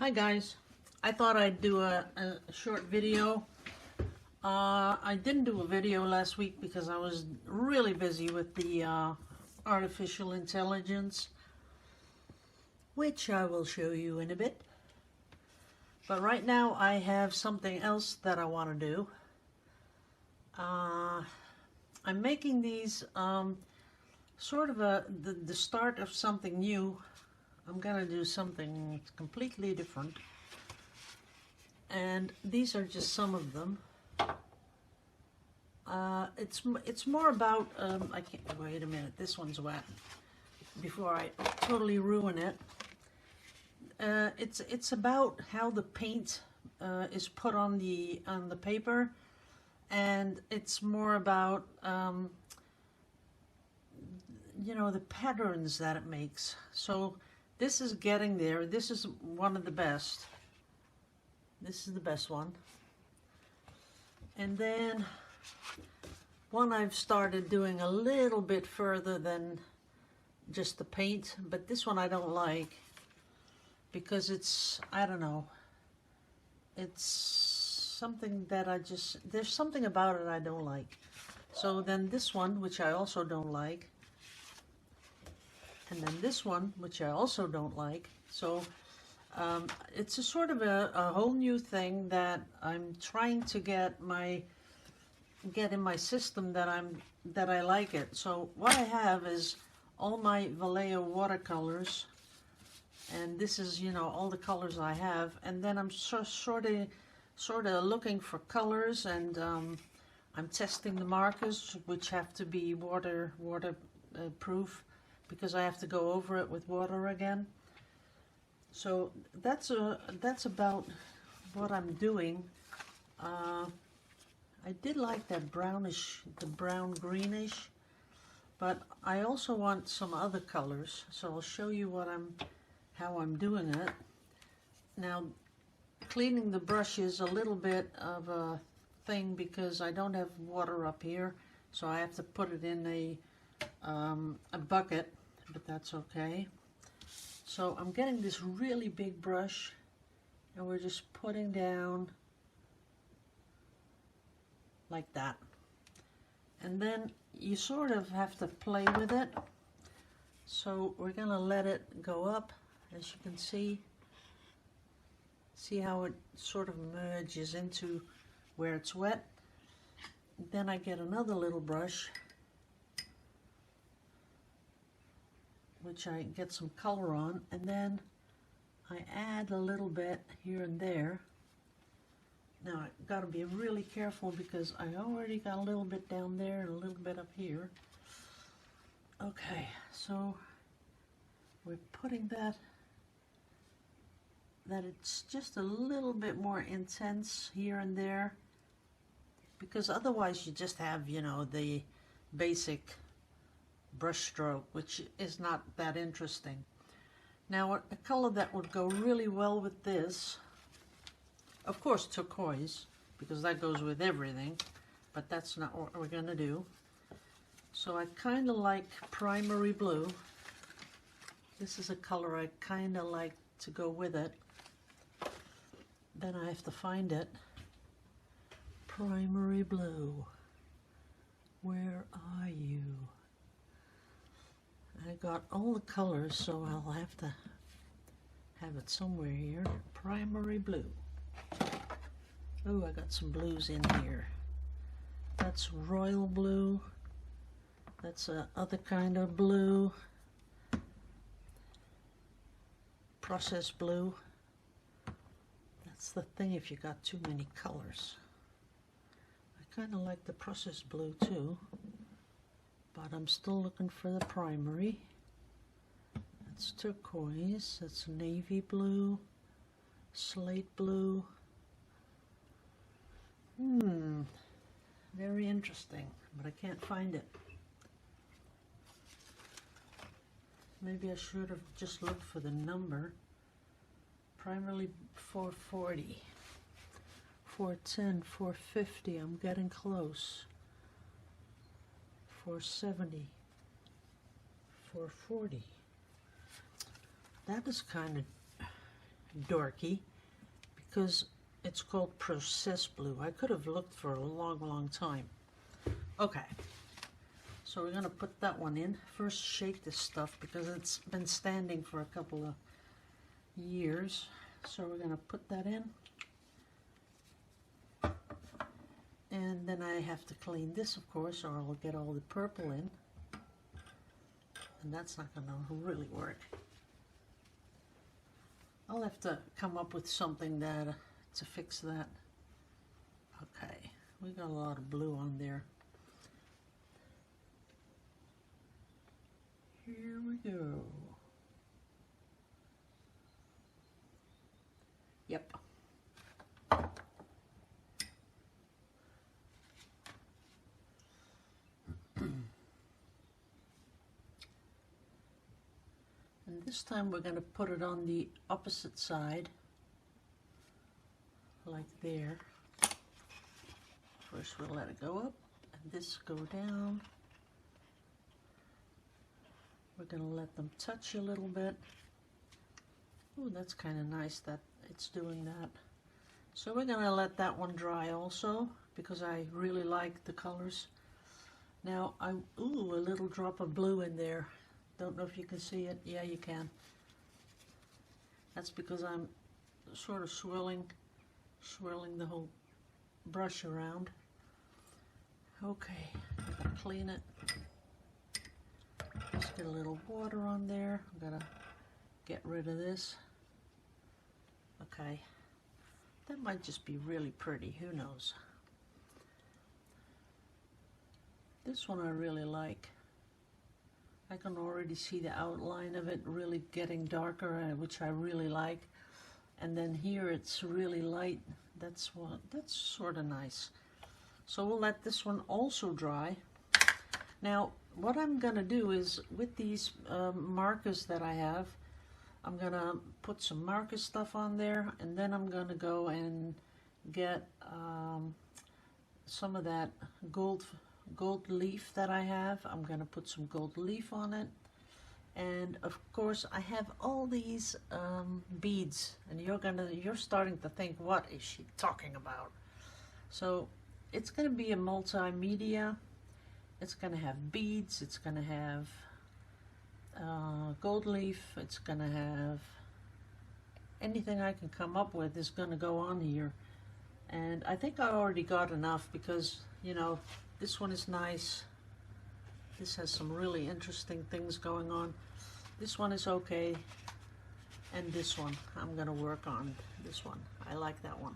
Hi guys, I thought I'd do a short video. I didn't do a video last week because I was really busy with the artificial intelligence, which I will show you in a bit. But right now I have something else that I want to do. I'm making these sort of the start of something new. I'm gonna do something completely different, and these are just some of them. It's more about I can't wait a minute. This one's wet. Before I totally ruin it, it's about how the paint is put on the paper, and it's more about you know, the patterns that it makes. So this is getting there. This is one of the best. This is the best one. And then one I've started doing a little bit further than just the paint, but this one I don't like because it's, I don't know, it's something that there's something about it I don't like. So then this one, which I also don't like, and then this one, which I also don't like. So it's a sort of a whole new thing that I'm trying to get in my system that I like it. So what I have is all my Vallejo watercolors, and this is, you know, all the colors I have. And then I'm sort of looking for colors, and I'm testing the markers, which have to be waterproof, because I have to go over it with water again. So that's about what I'm doing. I did like that brownish, the brown greenish, but I also want some other colors. So I'll show you how I'm doing it. Now, cleaning the brush is a little bit of a thing because I don't have water up here, so I have to put it in a bucket. But that's okay. So I'm getting this really big brush, and we're just putting down like that. And then you sort of have to play with it. So we're gonna let it go up, as you can see. See how it sort of merges into where it's wet. Then I get another little brush, which I get some color on, and then I add a little bit here and there. Now I've got to be really careful because I already got a little bit down there and a little bit up here. Okay, so we're putting that it's just a little bit more intense here and there, because otherwise you just have, you know, the basic brush stroke, which is not that interesting. Now, a color that would go really well with this, of course, turquoise, because that goes with everything, but that's not what we're going to do. So I kind of like primary blue. This is a color I kind of like to go with it. Then I have to find it. Primary blue. Where are you? I got all the colors, so I'll have to have it somewhere here. Primary blue. Oh, I got some blues in here. That's royal blue. That's a other kind of blue. Processed blue. That's the thing if you got too many colors. I kind of like the processed blue too, but I'm still looking for the primary. That's turquoise, that's navy blue, slate blue. Very interesting, but I can't find it. Maybe I should have just looked for the number. Primarily 440, 410, 450, I'm getting close. 470, 440. That is kind of dorky because it's called processed blue. I could have looked for a long time. Okay, so we're going to put that one in. First shake this stuff because it's been standing for a couple of years. So we're going to put that in. And then I have to clean this, of course, or I'll get all the purple in. And that's not going to really work. I'll have to come up with something that to fix that. Okay, we got a lot of blue on there. Here we go. Yep. And this time we're going to put it on the opposite side, like there. First we'll let it go up, and this go down. We're going to let them touch a little bit. Oh, that's kind of nice that it's doing that. So we're going to let that one dry also, because I really like the colors. Now, ooh, a little drop of blue in there. Don't know if you can see it. Yeah, you can. That's because I'm sort of swirling the whole brush around. Okay, I'm gonna clean it. Just get a little water on there. I'm gonna get rid of this. Okay, that might just be really pretty. Who knows? This one I really like. I can already see the outline of it really getting darker, which I really like. And then here it's really light. That's sort of nice. So we'll let this one also dry. Now, what I'm going to do is, with these markers that I have, I'm going to put some marker stuff on there, and then I'm going to go and get some of that gold leaf that I have. I'm going to put some gold leaf on it. And of course I have all these beads, and you're starting to think, what is she talking about? So it's going to be a multimedia. It's going to have beads, it's going to have gold leaf, it's going to have anything I can come up with is going to go on here. And I think I already got enough, because you know, this one is nice. This has some really interesting things going on. This one is okay. And this one, I'm going to work on this one. I like that one.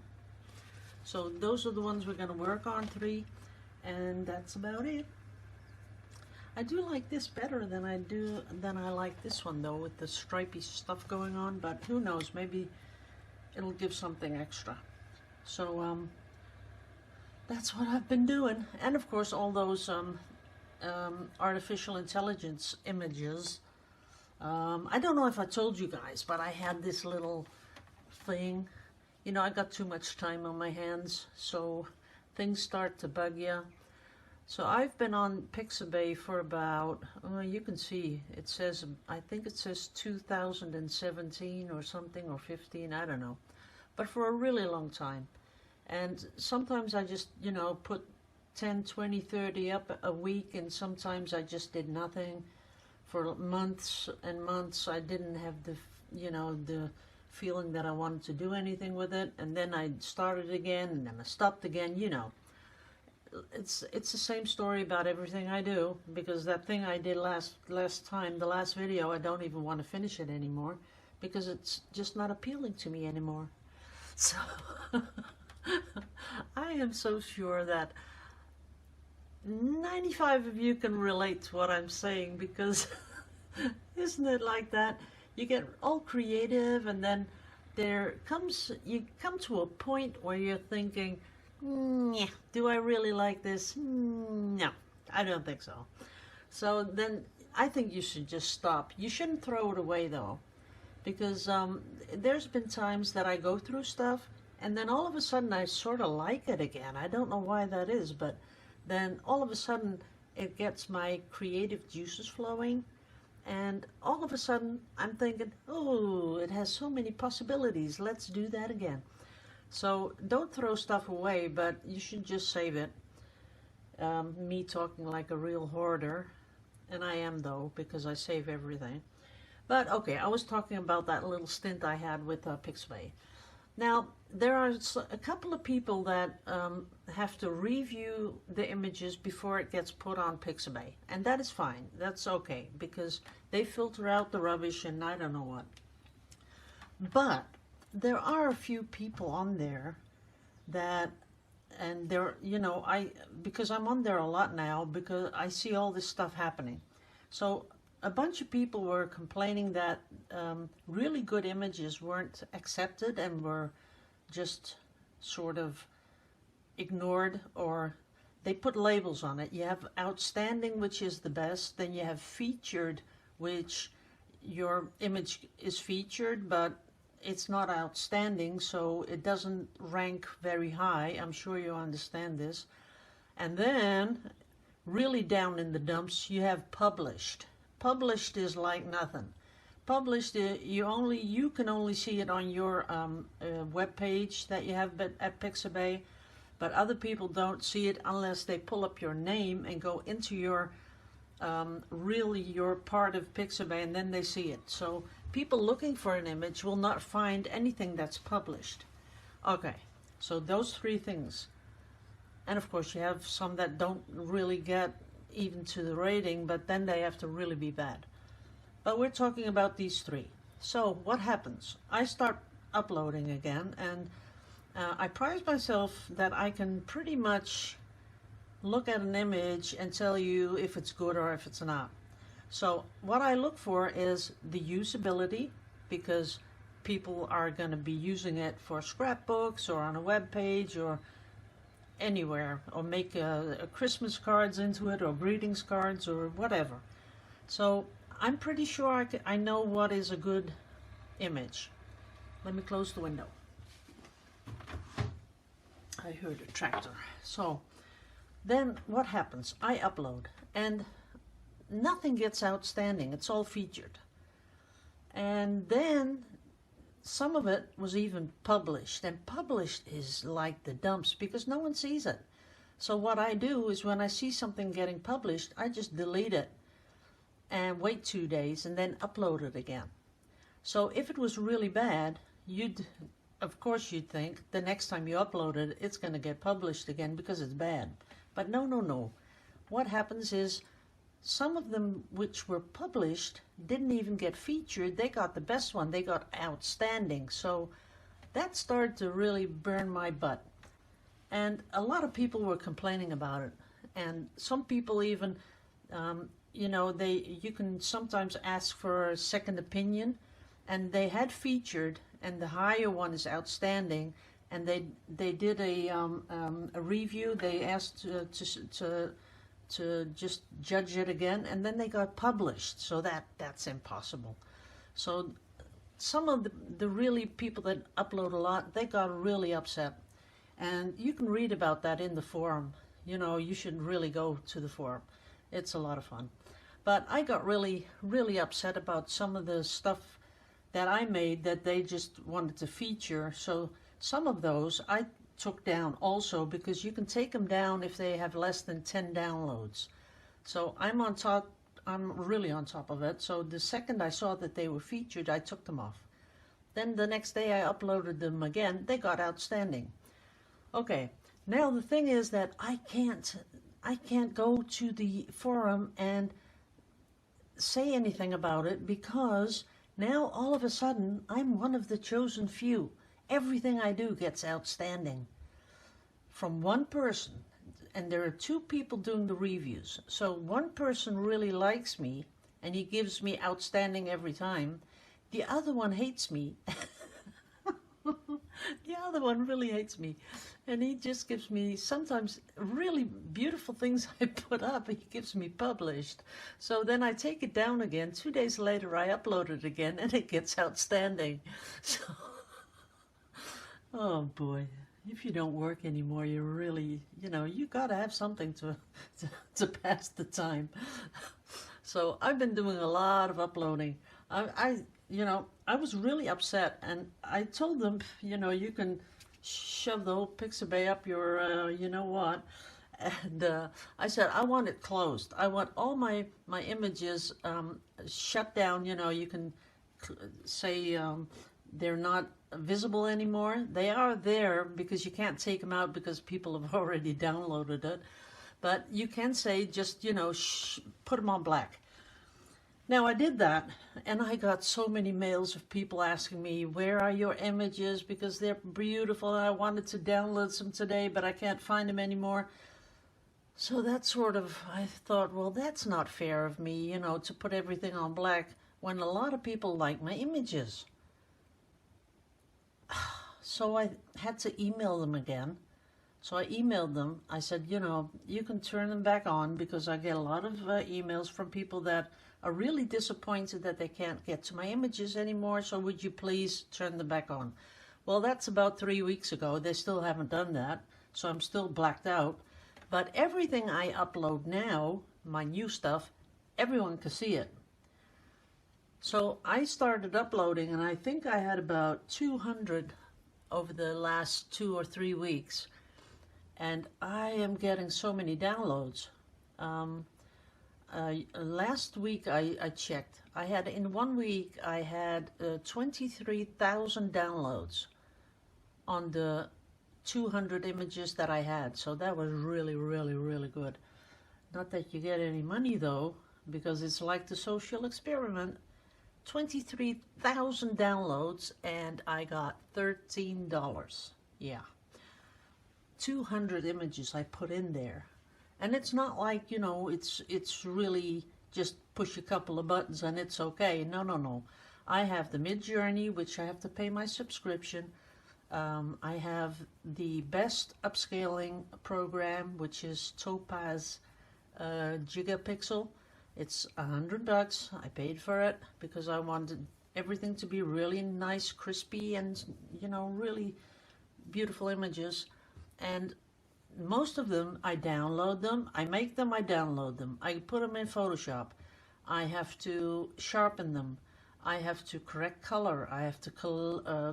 So those are the ones we're going to work on, 3. And that's about it. I do like this better than I like this one, though, with the stripy stuff going on. But who knows, maybe it'll give something extra. So that's what I've been doing. And of course all those artificial intelligence images. I don't know if I told you guys, but I had this little thing. You know, I got too much time on my hands, so things start to bug you. So I've been on Pixabay for about, you can see, it says, I think it says 2017 or something, or 15, I don't know. But for a really long time. And sometimes I just, you know, put 10, 20, 30 up a week, and sometimes I just did nothing. For months and months, I didn't have the, you know, the feeling that I wanted to do anything with it. And then I started again, and then I stopped again, you know. It's the same story about everything I do, because that thing I did last time, the last video, I don't even want to finish it anymore, because it's just not appealing to me anymore. So I am so sure that 95 of you can relate to what I'm saying, because isn't it like that? You get all creative, and then you come to a point where you're thinking, yeah, do I really like this? No, I don't think so. So then I think you should just stop. You shouldn't throw it away, though, because there's been times that I go through stuff, and then all of a sudden I sort of like it again. I don't know why that is, but then all of a sudden it gets my creative juices flowing, And all of a sudden, I'm thinking, oh, it has so many possibilities. Let's do that again. So don't throw stuff away, but you should just save it. Me talking like a real hoarder, and I am though, because I save everything. But okay, I was talking about that little stint I had with Pixabay. Now, there are a couple of people that have to review the images before it gets put on Pixabay. And that is fine. That's okay, because they filter out the rubbish and I don't know what. But there are a few people on there that, and they're, you know, because I'm on there a lot now, because I see all this stuff happening. So a bunch of people were complaining that really good images weren't accepted and were just sort of ignored, or they put labels on it. You have outstanding, which is the best, then you have featured, which your image is featured, but it's not outstanding, so it doesn't rank very high. I'm sure you understand this. And then, really down in the dumps, you have published. Published is like nothing. Published, you can only see it on your web page that you have at Pixabay, but other people don't see it unless they pull up your name and go into your really your part of Pixabay, and then they see it. So people looking for an image will not find anything that's published. Okay, so those three things. And of course you have some that don't really get even to the rating, but then they have to really be bad. But we're talking about these three. So what happens? I start uploading again, and I prize myself that I can pretty much look at an image and tell you if it's good or if it's not. So what I look for is the usability, because people are going to be using it for scrapbooks or on a web page or anywhere, or make a Christmas cards into it, or greetings cards, or whatever. So I'm pretty sure I know what is a good image. Let me close the window. I heard a tractor. So then what happens? I upload and nothing gets outstanding. It's all featured. And then some of it was even published, and published is like the dumps because no one sees it. So what I do is when I see something getting published, I just delete it and wait 2 days and then upload it again. So if it was really bad, of course you'd think the next time you upload it, it's going to get published again because it's bad. But no. What happens is some of them which were published didn't even get featured. They got the best one. They got outstanding. So that started to really burn my butt. And a lot of people were complaining about it. And some people even, you know, you can sometimes ask for a second opinion. And they had featured, and the higher one is outstanding. And they did a review. They asked to just judge it again, and then they got published. So that's impossible. So some of the really people that upload a lot, they got really upset. And you can read about that in the forum. You know, you should really go to the forum. It's a lot of fun. But I got really, really upset about some of the stuff that I made that they just wanted to feature. So some of those I took down also, because you can take them down if they have less than 10 downloads. So I'm really on top of it. So the second I saw that they were featured, I took them off. Then the next day I uploaded them again. They got outstanding. Okay, now the thing is that I can't go to the forum and say anything about it, because now all of a sudden I'm one of the chosen few. Everything I do gets outstanding from one person, and there are 2 people doing the reviews. So one person really likes me and he gives me outstanding every time. The other one hates me. The other one really hates me, and he just gives me sometimes really beautiful things I put up. He gives me published. So then I take it down again. 2 days later I upload it again and it gets outstanding. So oh boy, if you don't work anymore, you're really, you know, you got to have something to pass the time. So I've been doing a lot of uploading. I was really upset, and I told them, you can shove the whole Pixabay up your, you know what. And I said, I want it closed. I want all my images shut down. You can say they're not visible anymore. They are there because you can't take them out because people have already downloaded it. But you can say just, put them on black. Now I did that, and I got so many mails of people asking me, where are your images? Because they're beautiful, and I wanted to download some today, but I can't find them anymore. So that I thought, well, that's not fair of me, to put everything on black when a lot of people like my images. So I had to email them again. So I emailed them. I said, you can turn them back on, because I get a lot of emails from people that are really disappointed that they can't get to my images anymore. So would you please turn them back on? Well, that's about 3 weeks ago. They still haven't done that. So I'm still blacked out. But everything I upload now, my new stuff, everyone can see it. So I started uploading, and I think I had about 200 over the last 2 or 3 weeks. And I am getting so many downloads. Last week I checked. In 1 week, I had 23,000 downloads on the 200 images that I had. So that was really, really, really good. Not that you get any money though, because it's like the social experiment. 23,000 downloads, and I got $13. Yeah. 200 images I put in there. And it's not like, it's really just push a couple of buttons and it's okay. No. I have the Mid-Journey, which I have to pay my subscription. I have the best upscaling program, which is Topaz Gigapixel. It's $100. I paid for it because I wanted everything to be really nice, crispy, and, really beautiful images. And most of them, I download them. I make them, I download them. I put them in Photoshop. I have to sharpen them. I have to correct color. I have to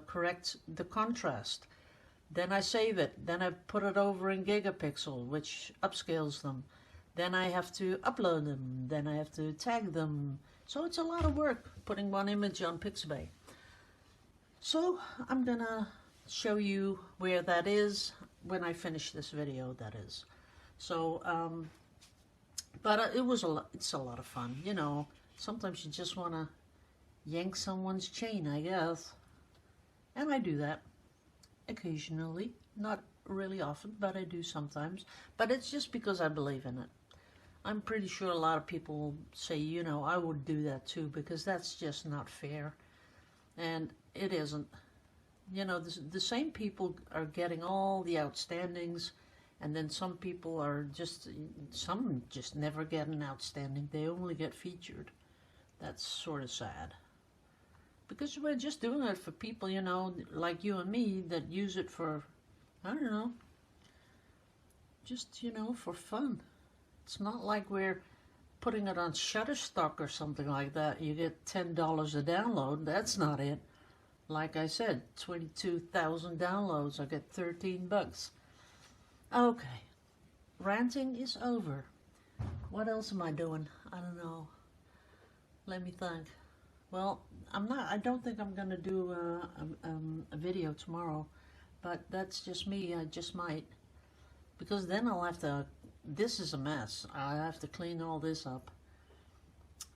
correct the contrast. Then I save it. Then I put it over in Gigapixel, which upscales them. Then I have to upload them. Then I have to tag them. So it's a lot of work putting one image on Pixabay. So I'm gonna show you where that is when I finish this video, that is. So, but it's a lot of fun, Sometimes you just want to yank someone's chain, I guess. And I do that occasionally, not really often, but I do sometimes. But it's just because I believe in it. I'm pretty sure a lot of people will say, I would do that too, because that's just not fair. And it isn't. The same people are getting all the outstandings, and then some just never get an outstanding. They only get featured. That's sort of sad. Because we're just doing it for people, like you and me, that use it for, I don't know, just, for fun. It's not like we're putting it on Shutterstock or something like that. You get $10 a download. That's not it. Like I said, 22,000 downloads. I get $13. Okay. Ranting is over. What else am I doing? I don't know. Let me think. Well, I don't think I'm going to do a video tomorrow. But that's just me. I just might. Because then I'll have to... This is a mess. I have to clean all this up.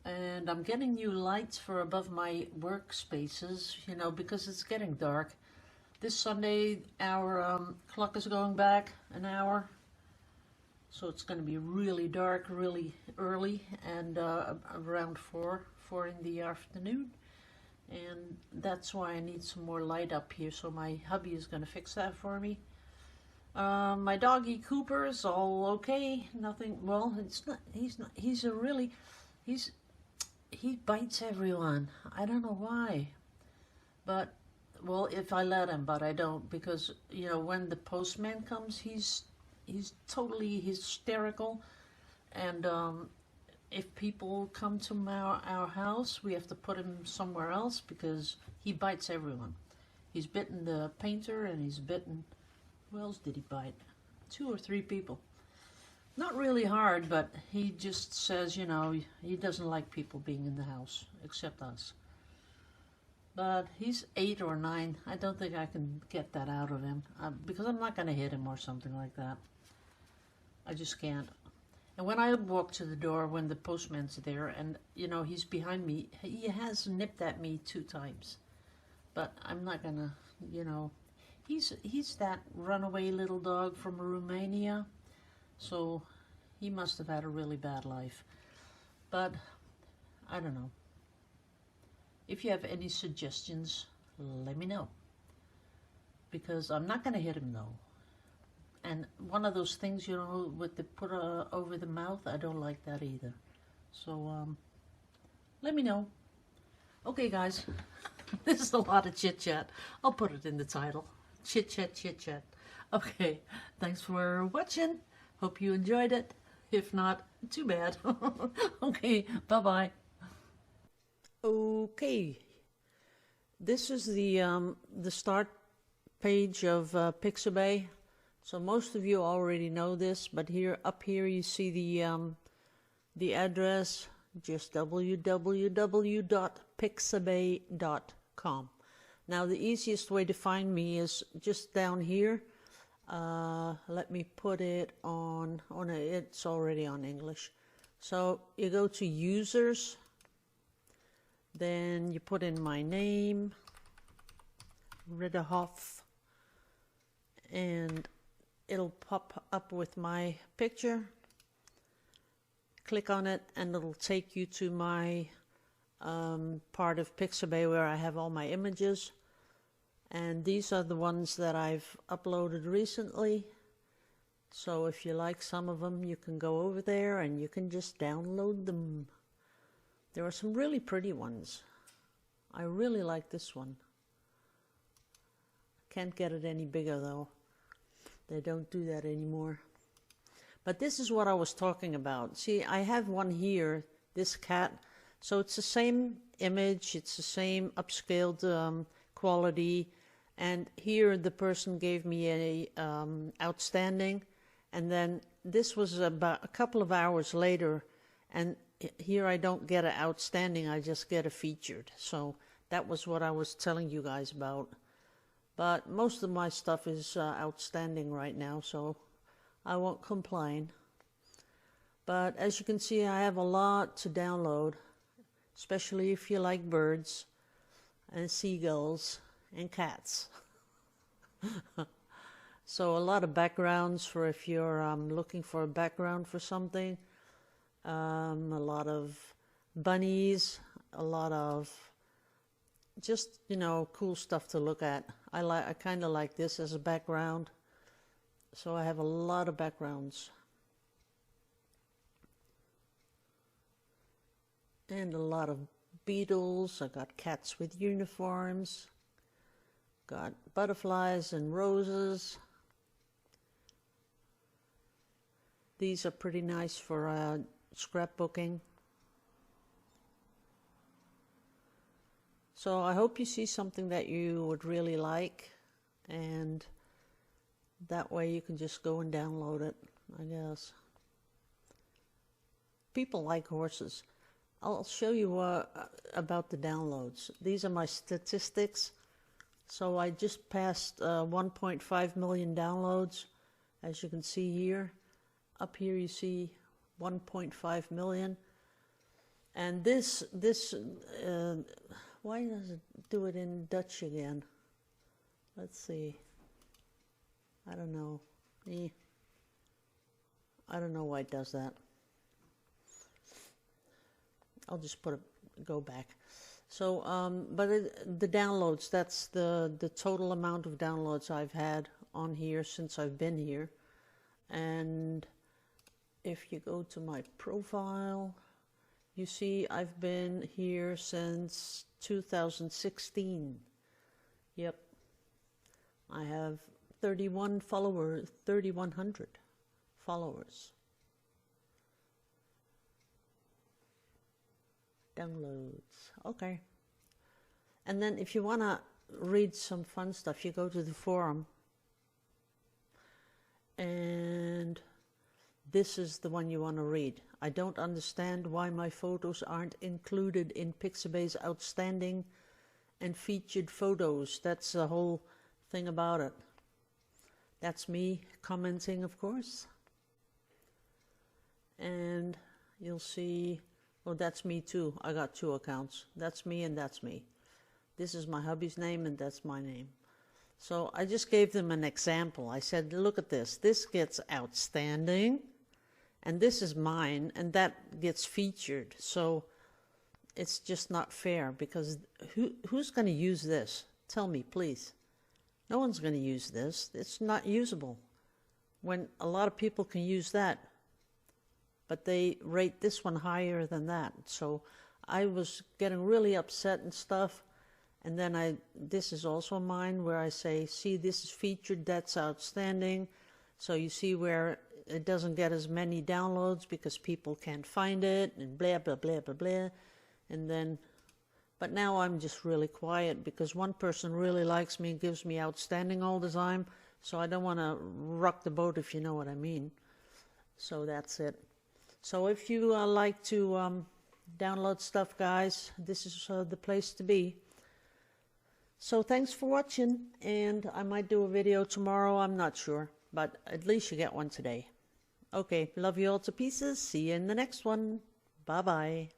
And I'm getting new lights for above my workspaces, because it's getting dark. This Sunday, our clock is going back an hour. So it's going to be really dark, really early, and around 4 in the afternoon. And that's why I need some more light up here. So my hubby is going to fix that for me. My doggy Cooper is all okay. Nothing, well, he bites everyone. I don't know why. But, well, if I let him, but I don't, because, when the postman comes, he's totally hysterical. And if people come to our house, we have to put him somewhere else because he bites everyone. He's bitten the painter and he's bitten, who else did he bite? 2 or 3 people. Not really hard, but he just says, you know, he doesn't like people being in the house, except us. But he's 8 or 9. I don't think I can get that out of him because I'm not going to hit him or something like that. I just can't. And when I walk to the door, when the postman's there, and, you know, he's behind me, he has nipped at me 2 times. But I'm not going to, you know, he's that runaway little dog from Romania. So he must have had a really bad life. But I don't know. If you have any suggestions, let me know. Because I'm not going to hit him though. And one of those things, you know, with the put over the mouth, I don't like that either. So let me know. Okay guys, this is a lot of chit chat. I'll put it in the title. Chit chat, chit chat. Okay, thanks for watching. Hope you enjoyed it. If not, too bad. Okay, bye-bye. Okay, this is the start page of Pixabay. So most of you already know this, but up here you see the address, just www.pixabay.com. Now the easiest way to find me is just down here. Let me put it on it's already on English. So you go to users, then you put in my name, Ridderhof, and it'll pop up with my picture. Click on it and it'll take you to my part of Pixabay where I have all my images. And these are the ones that I've uploaded recently. So if you like some of them, you can go over there and you can just download them. There are some really pretty ones. I really like this one. Can't get it any bigger though. They don't do that anymore. But this is what I was talking about. See, I have one here, this cat. So it's the same image, it's the same upscaled quality. And here the person gave me a outstanding. And then this was about a couple of hours later. And here I don't get an outstanding, I just get a featured. So that was what I was telling you guys about. But most of my stuff is outstanding right now, so I won't complain. But as you can see, I have a lot to download, especially if you like birds and seagulls and cats. So a lot of backgrounds for if you're looking for a background for something. A lot of bunnies, a lot of just, you know, cool stuff to look at. I kind of like this as a background. So I have a lot of backgrounds. And a lot of beetles. I got cats with uniforms. Got butterflies and roses. These are pretty nice for scrapbooking. So I hope you see something that you would really like, and that way you can just go and download it, I guess. People like horses. I'll show you about the downloads. These are my statistics. So I just passed 1.5 million downloads, as you can see here. Up here you see 1.5 million. And this why does it do it in Dutch again? Let's see. I don't know. I don't know why it does that. I'll just go back. So, but the downloads, that's the total amount of downloads I've had on here since I've been here. And if you go to my profile, you see I've been here since 2016. Yep. I have 3,100 followers. downloads. Okay. And then if you want to read some fun stuff, you go to the forum. And this is the one you want to read. I don't understand why my photos aren't included in Pixabay's outstanding and featured photos. That's the whole thing about it. That's me commenting, of course. And you'll see, oh, that's me too. I got 2 accounts. That's me and that's me. This is my hubby's name and that's my name. So I just gave them an example. I said, look at this. This gets outstanding, and this is mine, and that gets featured. So it's just not fair, because who's going to use this? Tell me, please. No one's going to use this. It's not usable. When a lot of people can use that, but they rate this one higher than that. So I was getting really upset and stuff. And then this is also mine, where I say, see, this is featured, that's outstanding. So you see where it doesn't get as many downloads because people can't find it, and blah, blah, blah, blah, blah. And then, but now I'm just really quiet because one person really likes me and gives me outstanding all the time. So I don't want to rock the boat, if you know what I mean. So that's it. So if you like to download stuff, guys, this is the place to be. So thanks for watching, and I might do a video tomorrow, I'm not sure, but at least you get one today. Okay, love you all to pieces. See you in the next one. Bye-bye.